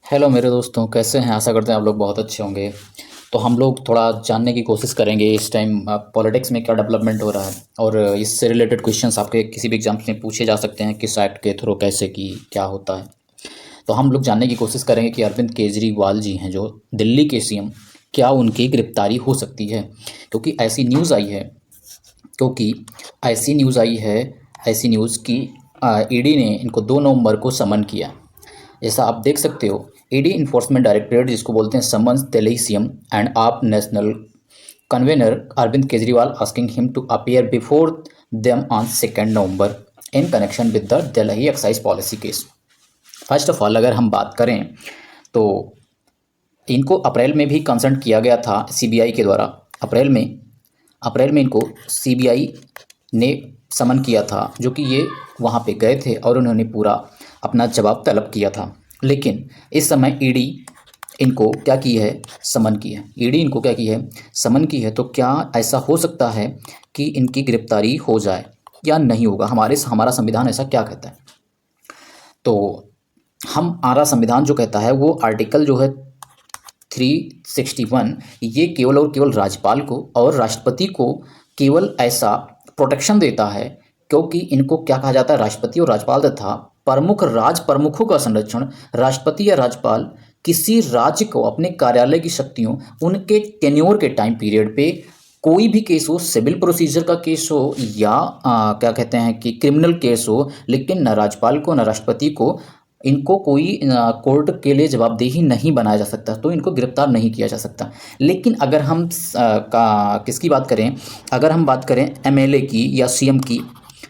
Hello मेरे दोस्तों, कैसे हैं? आशा करते हैं आप लोग बहुत अच्छे होंगे। तो हम लोग थोड़ा जानने की कोशिश करेंगे इस टाइम पॉलिटिक्स में क्या डेवलपमेंट हो रहा है, और इससे रिलेटेड क्वेश्चंस आपके किसी भी एग्जाम्स में पूछे जा सकते हैं, किस एक्ट के थ्रू कैसे की क्या होता है। तो हम लोग जानने की कोशिश करेंगे कि अरविंद केजरीवाल जी हैं जो दिल्ली के सीएम, क्या उनकी गिरफ्तारी हो सकती है? क्योंकि ऐसी न्यूज़ आई है क्योंकि ऐसी न्यूज़ आई है ऐसी न्यूज़ की ईडी ने इनको 2 नवंबर को समन किया। जैसा आप देख सकते हो, ईडी इन्फोर्समेंट डायरेक्टरेट जिसको बोलते हैं, summons Delhi CM and AAP national convenor Arvind Kejriwal asking him to appear before them on 2 November in connection with the Delhi excise policy case. First of all अगर हम बात करें तो इनको अप्रैल में भी कंसल्ट किया गया था सीबीआई के द्वारा। अप्रैल में इनको सीबीआई ने समन किया था, जो कि ये वहाँ पे गए थे और उन्होंने पूरा अपना जवाब तलब किया था। लेकिन इस समय ईडी इनको क्या की है? समन की है। ईडी इनको क्या की है? समन की है। तो क्या ऐसा हो सकता है कि इनकी गिरफ्तारी हो जाए या नहीं होगा? हमारा संविधान ऐसा क्या कहता है? तो हमारा संविधान जो कहता है वो आर्टिकल जो है 361, ये केवल और केवल राज्यपाल को और राष्ट्रपति को केवल ऐसा प्रोटेक्शन देता है, क्योंकि इनको क्या कहा जाता है? राष्ट्रपति और राज्यपाल तथा राज प्रमुखों का संरक्षण राष्ट्रपति या राज्यपाल किसी राज्य को अपने कार्यालय की शक्तियों, उनके टेन्योर के टाइम पीरियड पे कोई भी केस हो, सिविल प्रोसीजर का केस हो या क्या कहते हैं कि क्रिमिनल केस हो, लेकिन न राज्यपाल को न राष्ट्रपति को इनको कोई कोर्ट के लिए जवाबदेही नहीं बनाया जा सकता, तो इनको गिरफ्तार नहीं किया जा सकता। लेकिन अगर हम किसकी बात करें, अगर हम बात करें एमएलए की या सीएम की,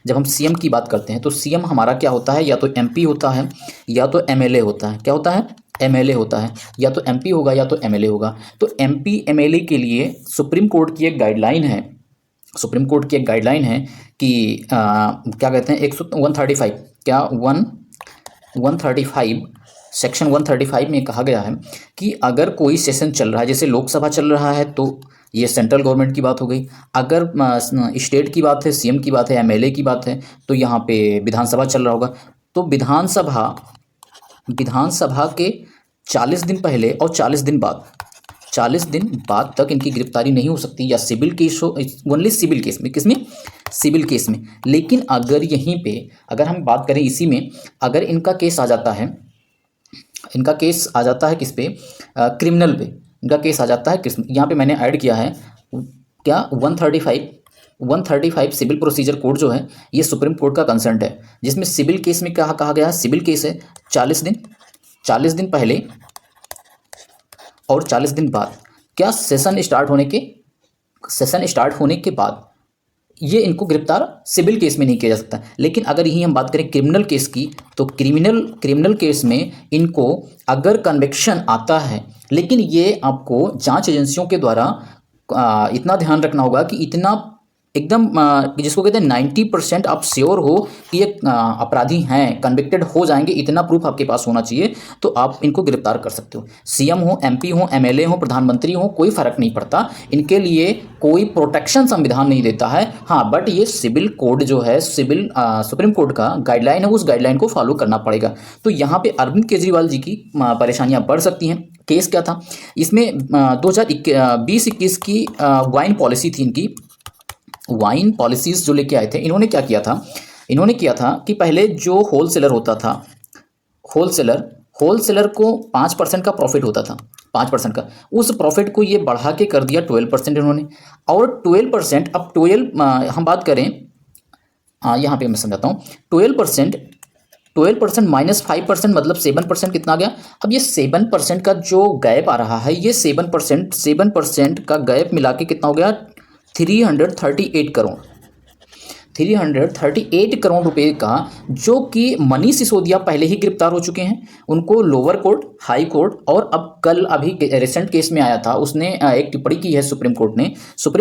जब हम सीएम की बात करते हैं तो सीएम हमारा क्या होता है? या तो एमपी होता है या तो एमएलए होता है। क्या होता है? एमएलए होता है। या तो एमपी होगा या तो एमएलए होगा। तो एमपी एमएलए के लिए सुप्रीम कोर्ट की एक गाइडलाइन है। सुप्रीम कोर्ट की एक गाइडलाइन है कि क्या कहते हैं, 135 क्या 135 सेक्शन 135 में कहा गया है कि अगर कोई सेशन चल रहा है, जैसे लोकसभा चल रहा है तो ये सेंट्रल गवर्नमेंट की बात हो गई। अगर स्टेट की बात है, सीएम की बात है, एमएलए की बात है, तो यहाँ पे विधानसभा चल रहा होगा। तो विधानसभा के 40 दिन पहले और 40 दिन बाद तक इनकी गिरफ्तारी नहीं हो सकती, या सिविल केस हो, ओनली सिविल केस में। किसमें? सिविल केस में। लेकिन अगर यहीं पे अगर हम बात करें इसी में, अगर इनका केस आ जाता है, किस पे? क्रिमिनल पे इनका केस आ जाता है। यहाँ पे मैंने ऐड किया है क्या 135 सिविल प्रोसीजर कोड जो है, ये सुप्रीम कोर्ट का कंसर्न है, जिसमें सिविल केस में क्या कहा गया है? सिविल केस है 40 दिन पहले और 40 दिन बाद, क्या सेशन स्टार्ट होने के बाद ये इनको गिरफ्तार सिविल केस में नहीं किया जा सकता। लेकिन अगर यही हम बात करें क्रिमिनल केस की, तो क्रिमिनल केस में इनको अगर कन्विक्शन आता है, लेकिन ये आपको जांच एजेंसियों के द्वारा इतना ध्यान रखना होगा कि इतना एकदम जिसको कहते हैं 90% आप श्योर हो कि ये अपराधी हैं, कन्विक्टेड हो जाएंगे, इतना प्रूफ आपके पास होना चाहिए, तो आप इनको गिरफ्तार कर सकते हो। सीएम हो, एमपी हो, एमएलए हो, प्रधानमंत्री हो, कोई फर्क नहीं पड़ता, इनके लिए कोई प्रोटेक्शन संविधान नहीं देता है। हाँ, बट ये सिविल कोड जो है, सुप्रीम कोर्ट का गाइडलाइन है, उस गाइडलाइन को फॉलो करना पड़ेगा। तो यहाँ पे अरविंद केजरीवाल जी की परेशानियां बढ़ सकती हैं। केस क्या था इसमें? 2020-21 की वाइन पॉलिसी थी इनकी। वाइन पॉलिसीज जो लेके आए थे, इन्होंने क्या किया था? इन्होंने किया था कि पहले जो होलसेलर होता था, होलसेलर को 5% का प्रॉफिट होता था, 5% का, उस प्रॉफिट को ये बढ़ा के कर दिया 12% इन्होंने। और 12%, अब 12 हम बात करें, यहाँ पे मैं समझाता हूँ। 12% माइनस 5% मतलब 7% कितना आ गया? अब ये 7% का जो गैप आ रहा है, ये 7% का गैप मिला के कितना हो गया? 338 करोड़ 338 करोड़ रुपए का, जो कि मनीष सिसोदिया पहले ही गिरफ्तार हो चुके हैं। उनको लोअर कोर्ट, हाई कोर्ट और अब कल अभी रिसेंट केस में आया था, उसने एक टिप्पणी की है सुप्रीम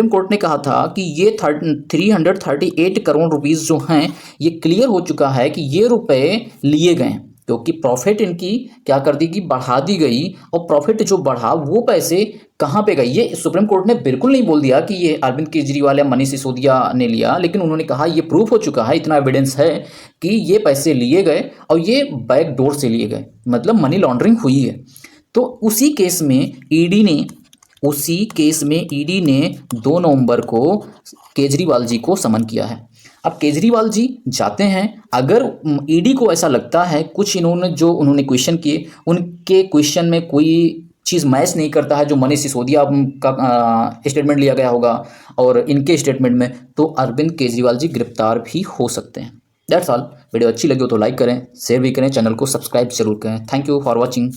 कोर्ट ने कहा था कि ये 338 करोड़ रुपीस जो हैं, ये क्लियर हो चुका है कि ये रुपए लिए गए हैं। क्योंकि प्रॉफिट इनकी क्या कर दी कि बढ़ा दी गई, और प्रॉफिट जो बढ़ा वो पैसे कहाँ पे गए, ये सुप्रीम कोर्ट ने बिल्कुल नहीं बोल दिया कि ये अरविंद केजरीवाल या मनीष सिसोदिया ने लिया, लेकिन उन्होंने कहा ये प्रूफ हो चुका है, इतना एविडेंस है कि ये पैसे लिए गए और ये बैक डोर से लिए गए, मतलब मनी लॉन्ड्रिंग हुई है। तो उसी केस में ईडी ने 2 नवंबर को केजरीवाल जी को समन किया है। अब केजरीवाल जी जाते हैं, अगर ईडी को ऐसा लगता है कुछ उन्होंने क्वेश्चन किए, उनके क्वेश्चन में कोई चीज़ मैच नहीं करता है जो मनीष सिसोदिया का स्टेटमेंट लिया गया होगा और इनके स्टेटमेंट में, तो अरविंद केजरीवाल जी गिरफ्तार भी हो सकते हैं। That's all. वीडियो अच्छी लगी हो तो लाइक करें, शेयर भी करें, चैनल को सब्सक्राइब जरूर करें। Thank you for watching.